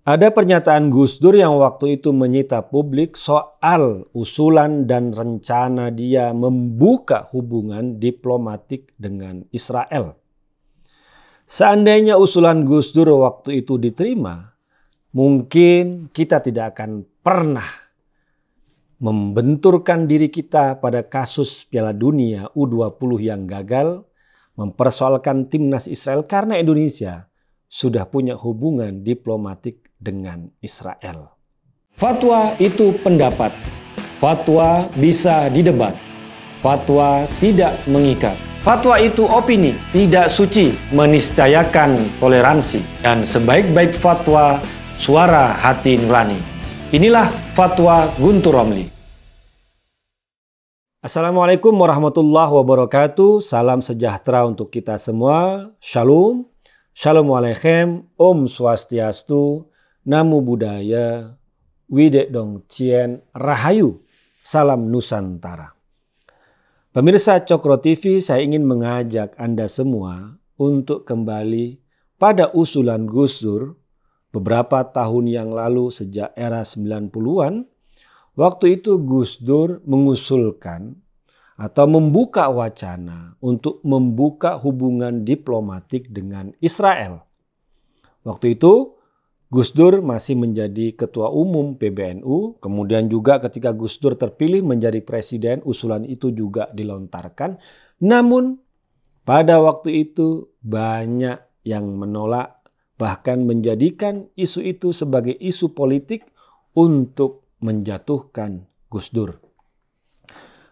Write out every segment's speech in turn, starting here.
Ada pernyataan Gus Dur yang waktu itu menyita publik soal usulan dan rencana dia membuka hubungan diplomatik dengan Israel. Seandainya usulan Gus Dur waktu itu diterima, mungkin kita tidak akan pernah membenturkan diri kita pada kasus Piala Dunia U20 yang gagal, mempersoalkan timnas Israel karena Indonesia sudah punya hubungan diplomatik dengan Israel. Fatwa itu pendapat. Fatwa bisa didebat. Fatwa tidak mengikat. Fatwa itu opini, tidak suci, meniscayakan toleransi. Dan sebaik-baik fatwa, suara hati nurani. Inilah Fatwa Guntur Romli. Assalamualaikum warahmatullahi wabarakatuh. Salam sejahtera untuk kita semua. Shalom. Shalom Aleichem, Om Swastiastu, Namo Buddhaya, Widek Dong Tien, Rahayu, Salam Nusantara. Pemirsa Cokro TV, saya ingin mengajak Anda semua untuk kembali pada usulan Gus Dur beberapa tahun yang lalu sejak era 90-an. Waktu itu Gus Dur mengusulkan atau membuka wacana untuk membuka hubungan diplomatik dengan Israel. Waktu itu Gus Dur masih menjadi ketua umum PBNU, kemudian juga ketika Gus Dur terpilih menjadi presiden, usulan itu juga dilontarkan. Namun pada waktu itu banyak yang menolak, bahkan menjadikan isu itu sebagai isu politik untuk menjatuhkan Gus Dur.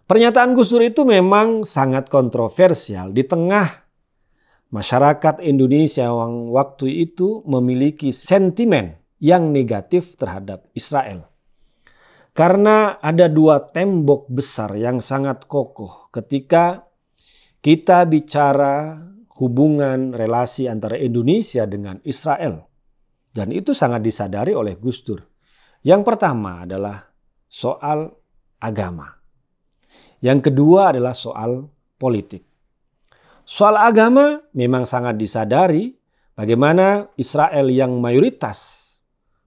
Pernyataan Gus Dur itu memang sangat kontroversial di tengah masyarakat Indonesia yang waktu itu memiliki sentimen yang negatif terhadap Israel. Karena ada dua tembok besar yang sangat kokoh ketika kita bicara hubungan relasi antara Indonesia dengan Israel. Dan itu sangat disadari oleh Gus Dur. Yang pertama adalah soal agama. Yang kedua adalah soal politik. Soal agama memang sangat disadari bagaimana Israel yang mayoritas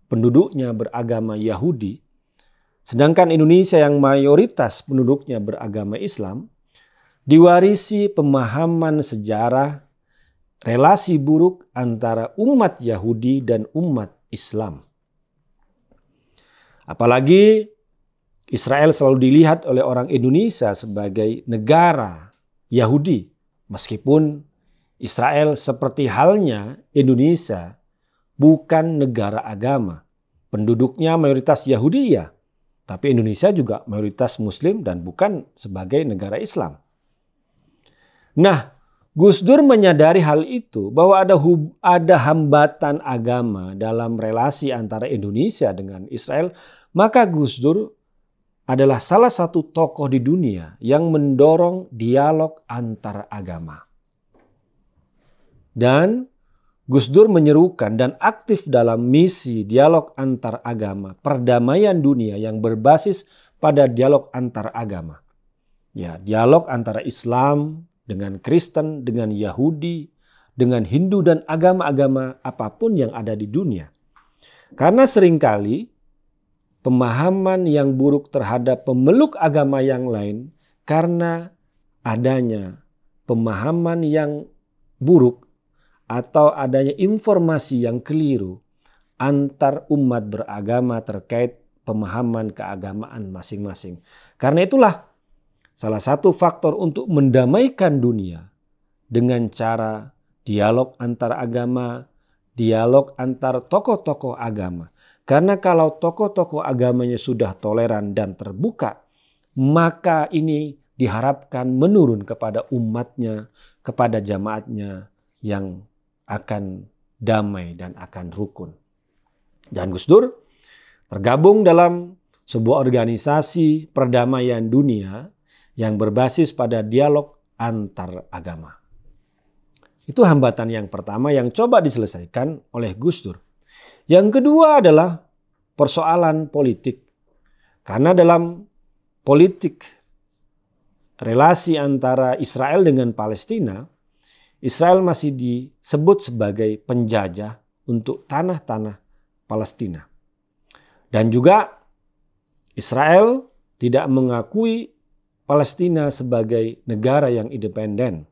penduduknya beragama Yahudi, sedangkan Indonesia yang mayoritas penduduknya beragama Islam, diwarisi pemahaman sejarah relasi buruk antara umat Yahudi dan umat Islam. Apalagi Israel selalu dilihat oleh orang Indonesia sebagai negara Yahudi. Meskipun Israel seperti halnya Indonesia bukan negara agama. Penduduknya mayoritas Yahudi ya. Tapi Indonesia juga mayoritas Muslim dan bukan sebagai negara Islam. Nah, Gus Dur menyadari hal itu bahwa ada hambatan agama dalam relasi antara Indonesia dengan Israel. Maka Gus Dur adalah salah satu tokoh di dunia yang mendorong dialog antar agama. Dan Gus Dur menyerukan dan aktif dalam misi dialog antar agama, perdamaian dunia yang berbasis pada dialog antar agama. Ya, dialog antara Islam dengan Kristen, dengan Yahudi, dengan Hindu dan agama-agama apapun yang ada di dunia. Karena seringkali pemahaman yang buruk terhadap pemeluk agama yang lain karena adanya pemahaman yang buruk atau adanya informasi yang keliru antar umat beragama terkait pemahaman keagamaan masing-masing. Karena itulah salah satu faktor untuk mendamaikan dunia dengan cara dialog antar agama, dialog antar tokoh-tokoh agama. Karena kalau tokoh-tokoh agamanya sudah toleran dan terbuka, maka ini diharapkan menurun kepada umatnya, kepada jamaatnya yang akan damai dan akan rukun. Dan Gus Dur tergabung dalam sebuah organisasi perdamaian dunia yang berbasis pada dialog antar agama. Itu hambatan yang pertama yang coba diselesaikan oleh Gus Dur. Yang kedua adalah persoalan politik. Karena dalam politik relasi antara Israel dengan Palestina, Israel masih disebut sebagai penjajah untuk tanah-tanah Palestina. Dan juga Israel tidak mengakui Palestina sebagai negara yang independen.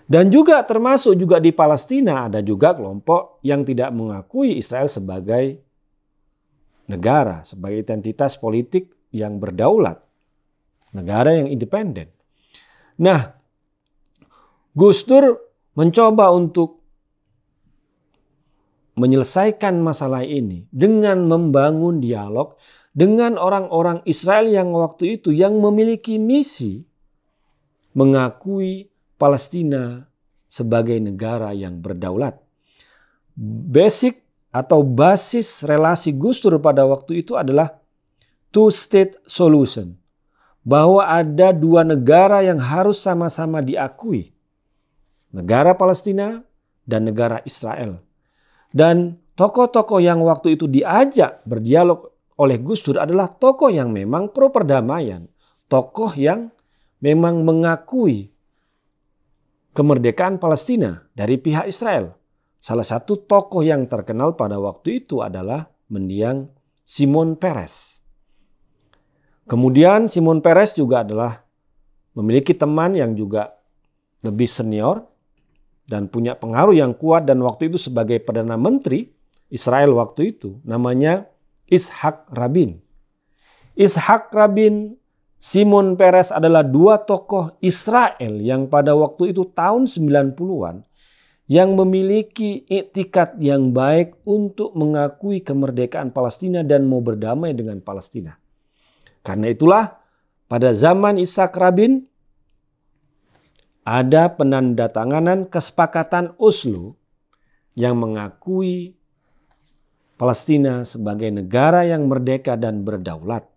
Dan juga termasuk juga di Palestina ada juga kelompok yang tidak mengakui Israel sebagai negara, sebagai identitas politik yang berdaulat, negara yang independen. Nah, Gus Dur mencoba untuk menyelesaikan masalah ini dengan membangun dialog dengan orang-orang Israel yang waktu itu yang memiliki misi mengakui Palestina sebagai negara yang berdaulat. Basic atau basis relasi Gus Dur pada waktu itu adalah two-state solution. Bahwa ada dua negara yang harus sama-sama diakui. Negara Palestina dan negara Israel. Dan tokoh-tokoh yang waktu itu diajak berdialog oleh Gus Dur adalah tokoh yang memang pro perdamaian. Tokoh yang memang mengakui kemerdekaan Palestina dari pihak Israel. Salah satu tokoh yang terkenal pada waktu itu adalah mendiang Shimon Peres. Kemudian Shimon Peres juga adalah memiliki teman yang juga lebih senior dan punya pengaruh yang kuat dan waktu itu sebagai Perdana Menteri Israel waktu itu namanya Itzhak Rabin. Itzhak Rabin, Shimon Peres adalah dua tokoh Israel yang pada waktu itu tahun 90-an yang memiliki iktikat yang baik untuk mengakui kemerdekaan Palestina dan mau berdamai dengan Palestina. Karena itulah pada zaman Itzhak Rabin ada penandatanganan kesepakatan Oslo yang mengakui Palestina sebagai negara yang merdeka dan berdaulat.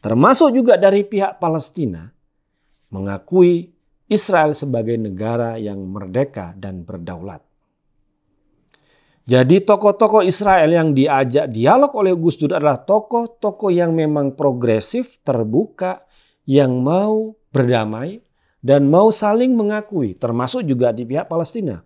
Termasuk juga dari pihak Palestina mengakui Israel sebagai negara yang merdeka dan berdaulat. Jadi tokoh-tokoh Israel yang diajak dialog oleh Gus Dur adalah tokoh-tokoh yang memang progresif, terbuka, yang mau berdamai dan mau saling mengakui. Termasuk juga di pihak Palestina.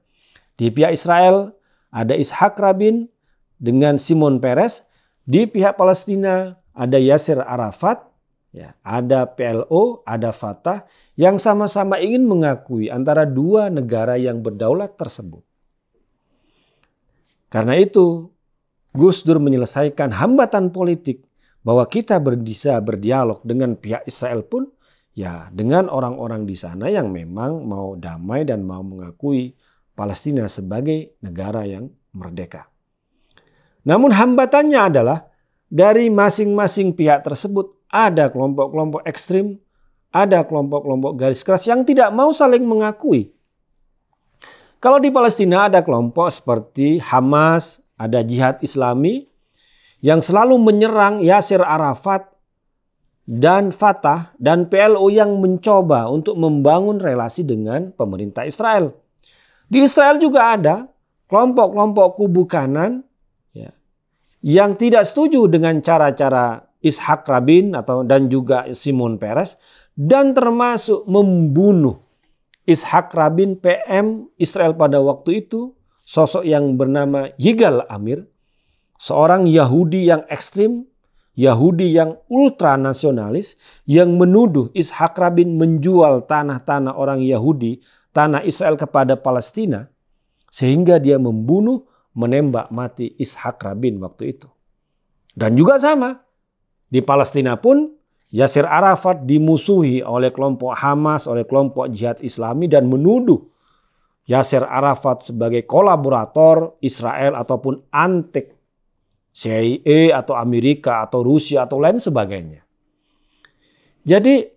Di pihak Israel ada Itzhak Rabin dengan Shimon Peres. Di pihak Palestina ada Yasser Arafat, ya, ada PLO, ada Fatah yang sama-sama ingin mengakui antara dua negara yang berdaulat tersebut. Karena itu Gus Dur menyelesaikan hambatan politik bahwa kita bisa berdialog dengan pihak Israel pun ya dengan orang-orang di sana yang memang mau damai dan mau mengakui Palestina sebagai negara yang merdeka. Namun hambatannya adalah dari masing-masing pihak tersebut ada kelompok-kelompok ekstrim, ada kelompok-kelompok garis keras yang tidak mau saling mengakui. Kalau di Palestina ada kelompok seperti Hamas, ada Jihad Islami yang selalu menyerang Yasser Arafat dan Fatah dan PLO yang mencoba untuk membangun relasi dengan pemerintah Israel. Di Israel juga ada kelompok-kelompok kubu kanan ya, yang tidak setuju dengan cara-cara Itzhak Rabin dan juga Shimon Peres dan termasuk membunuh Itzhak Rabin PM Israel pada waktu itu, sosok yang bernama Yigal Amir, seorang Yahudi yang ekstrim, Yahudi yang ultranasionalis yang menuduh Itzhak Rabin menjual tanah-tanah orang Yahudi, tanah Israel kepada Palestina, sehingga dia membunuh, menembak mati Itzhak Rabin waktu itu. Dan juga sama, di Palestina pun Yasser Arafat dimusuhi oleh kelompok Hamas, oleh kelompok Jihad Islami dan menuduh Yasser Arafat sebagai kolaborator Israel ataupun antek CIA atau Amerika atau Rusia atau lain sebagainya. Jadi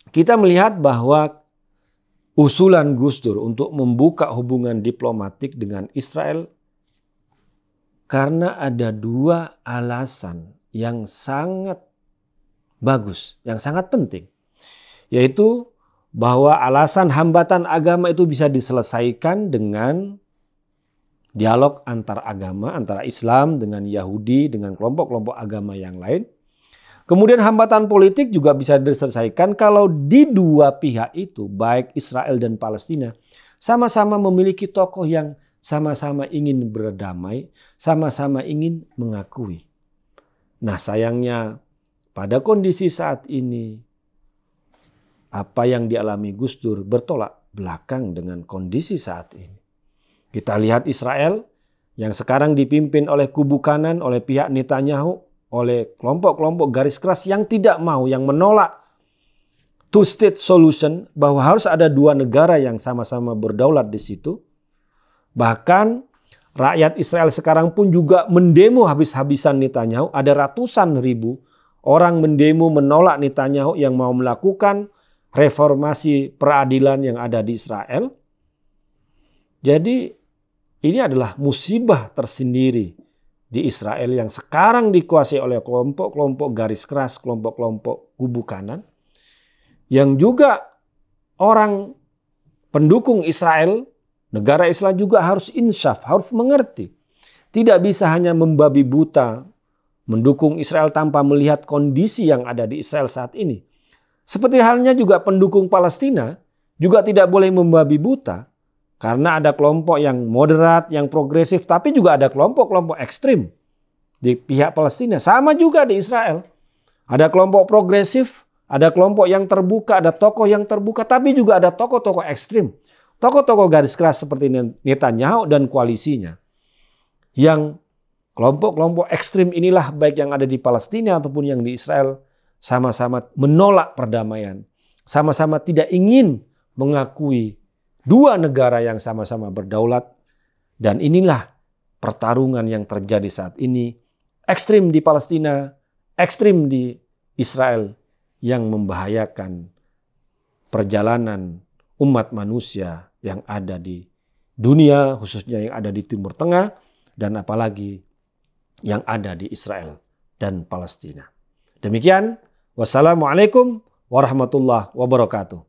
kita melihat bahwa usulan Gus Dur untuk membuka hubungan diplomatik dengan Israel karena ada dua alasan yang sangat bagus, yang sangat penting. Yaitu bahwa alasan hambatan agama itu bisa diselesaikan dengan dialog antar agama, antara Islam dengan Yahudi, dengan kelompok-kelompok agama yang lain. Kemudian hambatan politik juga bisa diselesaikan kalau di dua pihak itu, baik Israel dan Palestina, sama-sama memiliki tokoh yang sama-sama ingin berdamai, sama-sama ingin mengakui. Nah, sayangnya pada kondisi saat ini, apa yang dialami Gus Dur bertolak belakang dengan kondisi saat ini. Kita lihat Israel yang sekarang dipimpin oleh kubu kanan, oleh pihak Netanyahu, oleh kelompok-kelompok garis keras yang tidak mau, yang menolak two-state solution, bahwa harus ada dua negara yang sama-sama berdaulat di situ. Bahkan rakyat Israel sekarang pun juga mendemo habis-habisan Netanyahu. Ada ratusan ribu orang mendemo menolak Netanyahu yang mau melakukan reformasi peradilan yang ada di Israel. Jadi ini adalah musibah tersendiri di Israel yang sekarang dikuasai oleh kelompok-kelompok garis keras, kelompok-kelompok kubu kanan. Yang juga orang pendukung Israel, negara Islam juga harus insyaf, harus mengerti. Tidak bisa hanya membabi buta mendukung Israel tanpa melihat kondisi yang ada di Israel saat ini. Seperti halnya juga pendukung Palestina juga tidak boleh membabi buta. Karena ada kelompok yang moderat, yang progresif, tapi juga ada kelompok-kelompok ekstrim di pihak Palestina. Sama juga di Israel. Ada kelompok progresif, ada kelompok yang terbuka, ada tokoh yang terbuka, tapi juga ada tokoh-tokoh ekstrim. Tokoh-tokoh garis keras seperti Netanyahu dan koalisinya. Yang kelompok-kelompok ekstrim inilah baik yang ada di Palestina ataupun yang di Israel sama-sama menolak perdamaian. Sama-sama tidak ingin mengakui dua negara yang sama-sama berdaulat. Dan inilah pertarungan yang terjadi saat ini. Ekstrim di Palestina, ekstrim di Israel yang membahayakan perjalanan umat manusia yang ada di dunia, khususnya yang ada di Timur Tengah, dan apalagi yang ada di Israel dan Palestina. Demikian, wassalamualaikum warahmatullahi wabarakatuh.